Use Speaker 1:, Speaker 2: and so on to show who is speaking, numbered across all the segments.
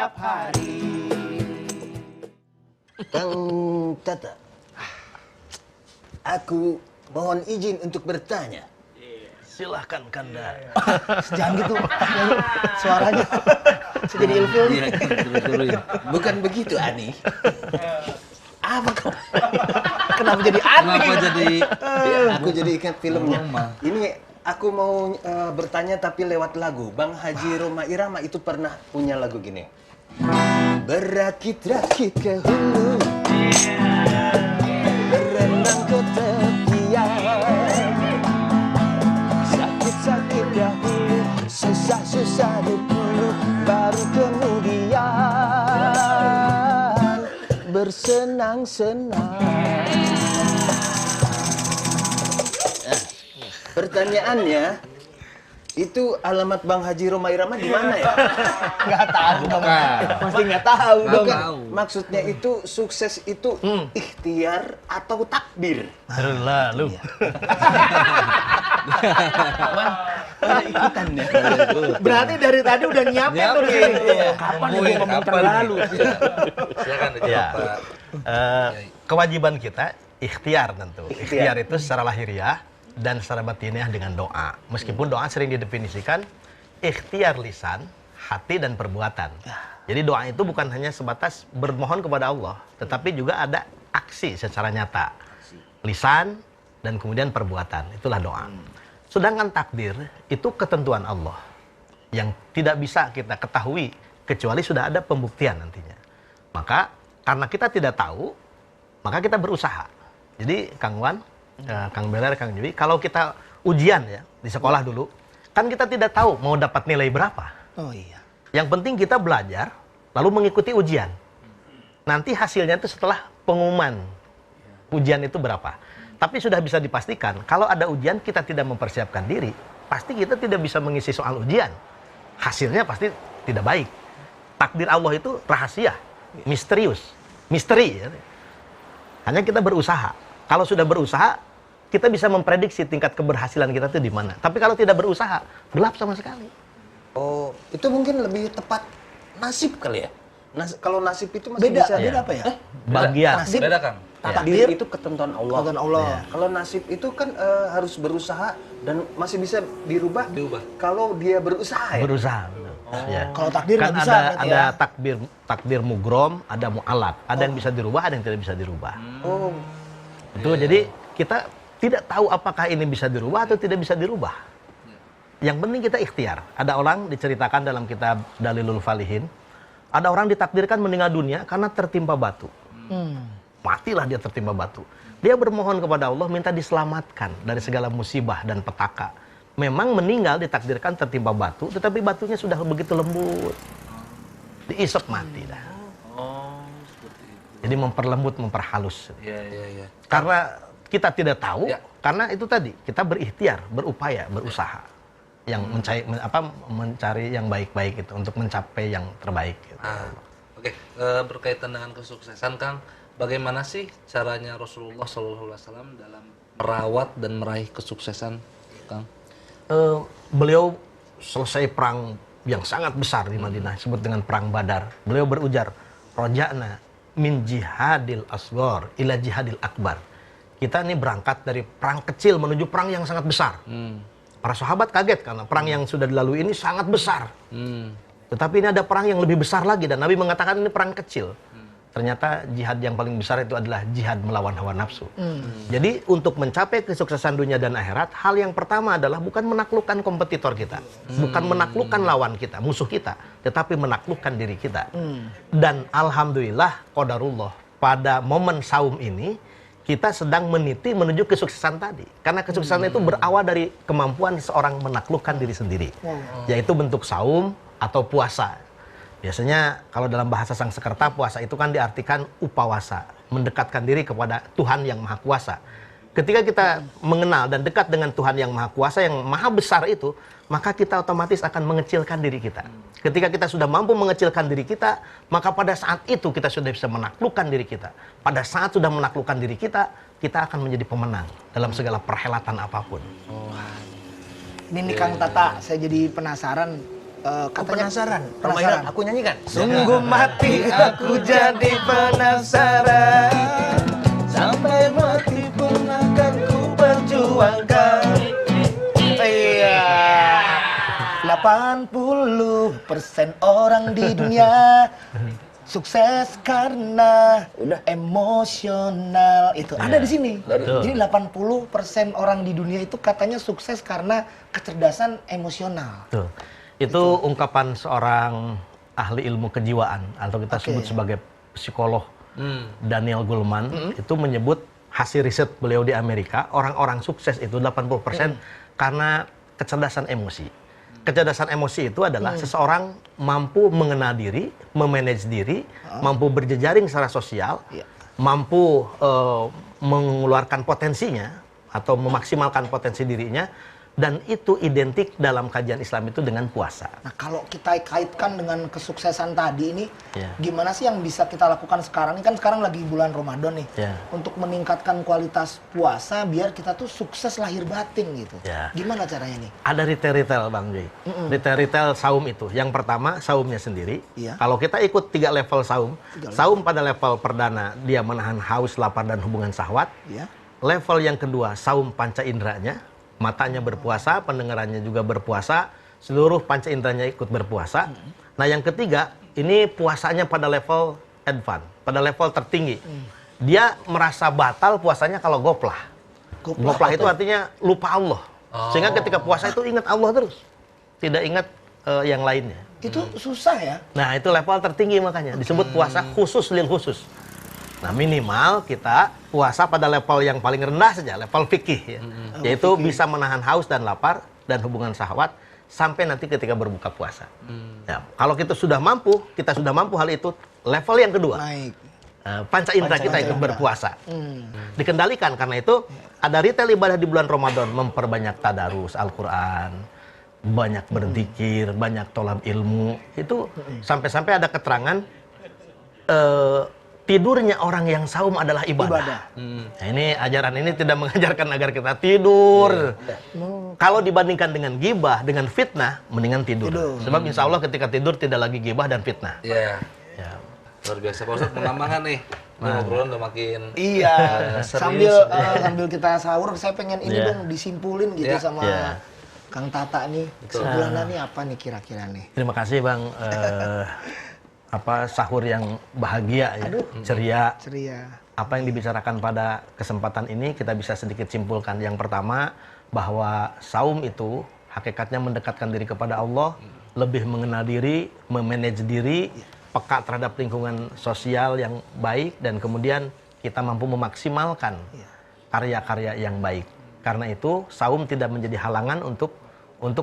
Speaker 1: setiap hari.
Speaker 2: Kang Tata, aku mohon izin untuk bertanya.
Speaker 3: Silahkan Kanda.
Speaker 1: Jangan gitu, suaranya jadi ilfil.
Speaker 2: Bukan begitu, Ani. Apa kau?
Speaker 1: Kenapa jadi aneh?
Speaker 4: Kenapa jadi
Speaker 2: Ya, aku jadi ingat filmnya. Ini aku mau bertanya tapi lewat lagu. Bang Haji Roma Irama itu pernah punya lagu gini. Berakit-rakit ke hulu, berenang ke tepian, sakit-sakit dahulu, susah-susah dulu, baru kemudian bersenang-senang. Pertanyaannya, itu alamat Bang Haji Roma Irama di mana ya?
Speaker 1: Nggak tahu dong. Pasti nggak tahu dong.
Speaker 2: Maksudnya itu sukses itu ikhtiar atau takdir?
Speaker 3: Lalu.
Speaker 2: Ikutan ya.
Speaker 1: Berarti dari tadi udah nyiapin tuh di sini. Kapan nih gua ngomong terlalu?
Speaker 4: Silakan dijawab,
Speaker 3: Ya.
Speaker 4: Pak.
Speaker 3: Kewajiban kita ikhtiar tentu. Ikhtiar itu secara lahiriah dan secara batiniah dengan doa. Meskipun doa sering didefinisikan ikhtiar lisan, hati dan perbuatan. Jadi doa itu bukan hanya sebatas bermohon kepada Allah, tetapi juga ada aksi secara nyata. Lisan dan kemudian perbuatan. Itulah doa. Sedangkan takdir itu ketentuan Allah yang tidak bisa kita ketahui kecuali sudah ada pembuktian nantinya. Maka karena kita tidak tahu, maka kita berusaha. Jadi Kang Wan, Kang Beler, Kang Jui, kalau kita ujian ya di sekolah dulu, kan kita tidak tahu mau dapat nilai berapa.
Speaker 1: Oh iya.
Speaker 3: Yang penting kita belajar, lalu mengikuti ujian. Nanti hasilnya itu setelah pengumuman ujian itu berapa. Tapi sudah bisa dipastikan, kalau ada ujian kita tidak mempersiapkan diri, pasti kita tidak bisa mengisi soal ujian. Hasilnya pasti tidak baik. Takdir Allah itu rahasia, misterius, misteri. Ya. Hanya kita berusaha. Kalau sudah berusaha, kita bisa memprediksi tingkat keberhasilan kita itu di mana. Tapi kalau tidak berusaha, gelap sama sekali.
Speaker 2: Oh, itu mungkin lebih tepat nasib kali ya? Kalau nasib itu masih
Speaker 1: Beda,
Speaker 2: bisa.
Speaker 1: beda apa ya?
Speaker 3: Bagian.
Speaker 1: Nasib.
Speaker 4: Beda, Kang.
Speaker 2: Takdir itu ketentuan Allah.
Speaker 1: Ketentuan Allah.
Speaker 2: Ya. Kalau nasib itu kan harus berusaha dan masih bisa dirubah.
Speaker 4: Diubah.
Speaker 2: Kalau dia berusaha ya.
Speaker 3: Berusaha. Ya.
Speaker 1: Kalau takdir
Speaker 3: Kan
Speaker 1: nggak bisa berarti
Speaker 3: ada
Speaker 1: ya.
Speaker 3: takdir mugrom, ada mu'alak. Ada yang bisa dirubah, ada yang tidak bisa dirubah.
Speaker 2: Oh,
Speaker 3: Betul. Jadi kita tidak tahu apakah ini bisa dirubah atau tidak bisa dirubah. Yang penting kita ikhtiar. Ada orang diceritakan dalam kitab Dalilul Falihin, ada orang ditakdirkan meninggal dunia karena tertimpa batu. Matilah dia tertimpa batu. Dia bermohon kepada Allah minta diselamatkan dari segala musibah dan petaka. Memang meninggal ditakdirkan tertimpa batu, tetapi batunya sudah begitu lembut. Diisap mati dah. Jadi memperlembut, memperhalus.
Speaker 4: Iya.
Speaker 3: Karena kita tidak tahu,
Speaker 4: Ya.
Speaker 3: karena itu tadi kita berikhtiar, berupaya, berusaha, yang mencari yang baik-baik itu untuk mencapai yang terbaik. Gitu.
Speaker 4: Oke. Berkaitan dengan kesuksesan, Kang, bagaimana sih caranya Rasulullah SAW dalam merawat dan meraih kesuksesan, Kang?
Speaker 3: Beliau selesai perang yang sangat besar di Madinah, disebut dengan perang Badar. Beliau berujar, roja'na min jihadil asghar ila jihadil akbar. Kita ini berangkat dari perang kecil menuju perang yang sangat besar. Para sahabat kaget karena perang yang sudah dilalui ini sangat besar. Tetapi ini ada perang yang lebih besar lagi dan Nabi mengatakan ini perang kecil. Ternyata jihad yang paling besar itu adalah jihad melawan hawa nafsu. Jadi untuk mencapai kesuksesan dunia dan akhirat, hal yang pertama adalah bukan menaklukkan kompetitor kita, bukan menaklukkan lawan kita, musuh kita, tetapi menaklukkan diri kita. Dan alhamdulillah, qadarullah, pada momen saum ini kita sedang meniti menuju kesuksesan tadi. Karena kesuksesan itu berawal dari kemampuan seorang menaklukkan diri sendiri, yaitu bentuk saum atau puasa. Biasanya kalau dalam bahasa Sangsekerta, puasa itu kan diartikan upawasa, mendekatkan diri kepada Tuhan yang Maha Kuasa. Ketika kita mengenal dan dekat dengan Tuhan yang Maha Kuasa, yang Maha Besar itu, maka kita otomatis akan mengecilkan diri kita. Ketika kita sudah mampu mengecilkan diri kita, maka pada saat itu kita sudah bisa menaklukkan diri kita. Pada saat sudah menaklukkan diri kita, kita akan menjadi pemenang dalam segala perhelatan apapun.
Speaker 1: Ini nih Kang Tata, saya jadi penasaran.
Speaker 2: katanya
Speaker 1: penasaran.
Speaker 2: penasaran.
Speaker 1: Aku nyanyikan.
Speaker 3: Sungguh mati aku jadi penasaran, sampai mati pun akan ku perjuangkan. Iya. 80% orang di dunia sukses karena emosional. Itu ada di sini. Jadi 80% orang di dunia itu katanya sukses karena kecerdasan emosional.
Speaker 5: Betul. Itu ungkapan seorang ahli ilmu kejiwaan atau kita sebut sebagai psikolog Daniel Goleman. Itu menyebut hasil riset beliau di Amerika, orang-orang sukses itu 80% karena kecerdasan emosi. Kecerdasan emosi itu adalah seseorang mampu mengenal diri, memanage diri, mampu berjejaring secara sosial, mampu mengeluarkan potensinya atau memaksimalkan potensi dirinya, dan itu identik dalam kajian Islam itu dengan puasa.
Speaker 3: Nah, kalau kita kaitkan dengan kesuksesan tadi ini, gimana sih yang bisa kita lakukan sekarang? Ini kan sekarang lagi bulan Ramadan nih, untuk meningkatkan kualitas puasa biar kita tuh sukses lahir batin gitu. Gimana caranya nih?
Speaker 5: Ada retail-retail Bang Joy. Retail-retail saum itu. Yang pertama, saumnya sendiri. Kalau kita ikut 3 level saum, saum pada level perdana, dia menahan haus, lapar, dan hubungan syahwat. Level yang kedua, saum panca inderanya. Matanya berpuasa, pendengarannya juga berpuasa, seluruh panca inderanya ikut berpuasa. Nah, yang ketiga, ini puasanya pada level advance, pada level tertinggi. Dia merasa batal puasanya kalau goplah. Goplah itu artinya lupa Allah. Sehingga ketika puasa itu ingat Allah terus, tidak ingat yang lainnya.
Speaker 3: Itu susah ya?
Speaker 5: Nah, itu level tertinggi makanya disebut puasa khusus lil khusus. Nah, minimal kita puasa pada level yang paling rendah saja, level fikih, yaitu bisa menahan haus dan lapar dan hubungan syahwat sampai nanti ketika berbuka puasa. Ya, kalau kita sudah mampu hal itu, level yang kedua, panca indera kita ikut berpuasa, dikendalikan. Karena itu ada retail ibadah di bulan Ramadan, memperbanyak tadarus Al-Quran, banyak berzikir, banyak tolab ilmu. Itu sampai-sampai ada keterangan tidurnya orang yang saum adalah ibadah. Nah, ini ajaran ini tidak mengajarkan agar kita tidur. Kalau dibandingkan dengan gibah, dengan fitnah, mendingan tidur. Sebab insya Allah ketika tidur tidak lagi gibah dan fitnah.
Speaker 4: Luar biasa Pak Ustadz, menambahkan nih. Ngobrolan udah makin
Speaker 3: sambil kita sahur, saya pengen ini dong disimpulin gitu sama Kang Tata nih. Kesimpulannya nih apa nih kira-kira nih?
Speaker 5: Terima kasih Bang. Sahur yang bahagia ya, ceria. Apa yang dibicarakan pada kesempatan ini kita bisa sedikit simpulkan. Yang pertama, bahwa saum itu hakikatnya mendekatkan diri kepada Allah, lebih mengenal diri, memanage diri, peka terhadap lingkungan sosial yang baik, dan kemudian kita mampu memaksimalkan karya-karya yang baik. Karena itu saum tidak menjadi halangan untuk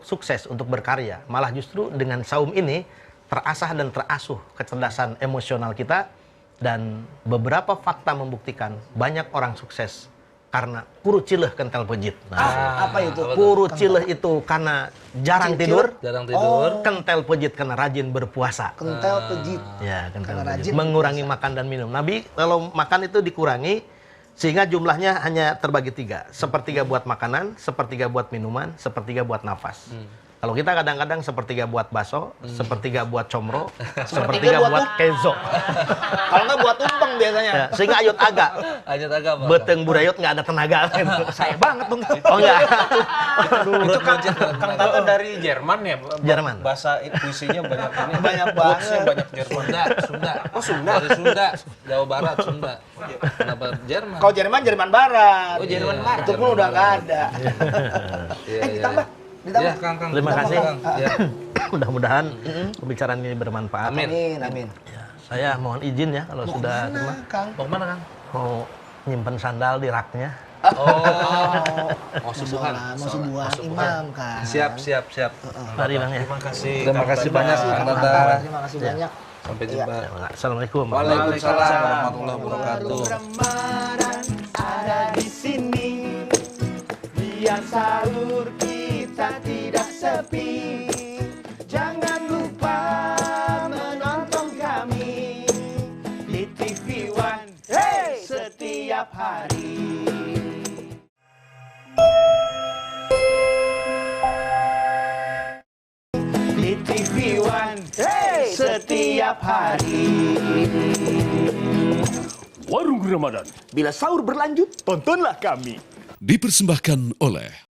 Speaker 5: sukses, untuk berkarya. Malah justru dengan saum ini terasah dan terasuh kecerdasan emosional kita, dan beberapa fakta membuktikan banyak orang sukses karena kuru cileh kental pejit. Nah,
Speaker 3: apa itu?
Speaker 5: Kuru cileh itu karena jarang tidur, kental pejit karena rajin berpuasa.
Speaker 3: Kental pejit.
Speaker 5: Ya, kental pejit. Mengurangi makan dan minum. Nabi kalau makan itu dikurangi sehingga jumlahnya hanya terbagi 3. Sepertiga buat makanan, sepertiga buat minuman, sepertiga buat nafas. Kalau kita kadang-kadang sepertiga buat bakso, sepertiga buat comro, sepertiga buat kezo.
Speaker 1: Kalau nggak buat tumpeng biasanya.
Speaker 5: Ya, sehingga ayut agak. Beteng burayot nggak ada tenaga.
Speaker 1: Saya banget dong.
Speaker 5: Oh enggak.
Speaker 1: Itu Kang Tata dari Jerman ya?
Speaker 5: Jerman.
Speaker 1: Bahasa puisinya banyak ini.
Speaker 3: Banyak banget.
Speaker 1: Banyak Jerman.
Speaker 4: Sunda.
Speaker 1: Oh, Sunda.
Speaker 4: Dari Sunda, Jawa Barat, Sunda. Kenapa Jerman?
Speaker 3: Kalau Jerman Barat.
Speaker 1: Oh, Jerman Barat.
Speaker 3: Itu pun udah nggak ada. Ditambah.
Speaker 4: Ya, Kang.
Speaker 5: Terima kasih.
Speaker 4: Ya.
Speaker 5: Mudah-mudahan pembicaraan ini bermanfaat.
Speaker 3: Amin.
Speaker 5: Ya, saya mohon izin ya kalau sudah terima.
Speaker 4: Mau kemana, Kang?
Speaker 5: Mau nyimpen sandal di raknya.
Speaker 4: Mau subuhan.
Speaker 3: Mau subuhan imam kan.
Speaker 4: Siap.
Speaker 5: Mari Bang ya.
Speaker 4: Terima kasih banyak, Kang Tata.
Speaker 3: Terima kasih banyak.
Speaker 4: Sampai jumpa.
Speaker 5: Assalamualaikum.
Speaker 4: Waalaikumsalam warahmatullahi wabarakatuh.
Speaker 6: Ramadan ada di sini, biar sahur kita tidak sepi. Jangan lupa menonton kami di TV One setiap hari. Di TV One. Hey, setiap hari.
Speaker 7: Warung Ramadan.
Speaker 6: Bila sahur berlanjut, tontonlah kami.
Speaker 8: Dipersembahkan oleh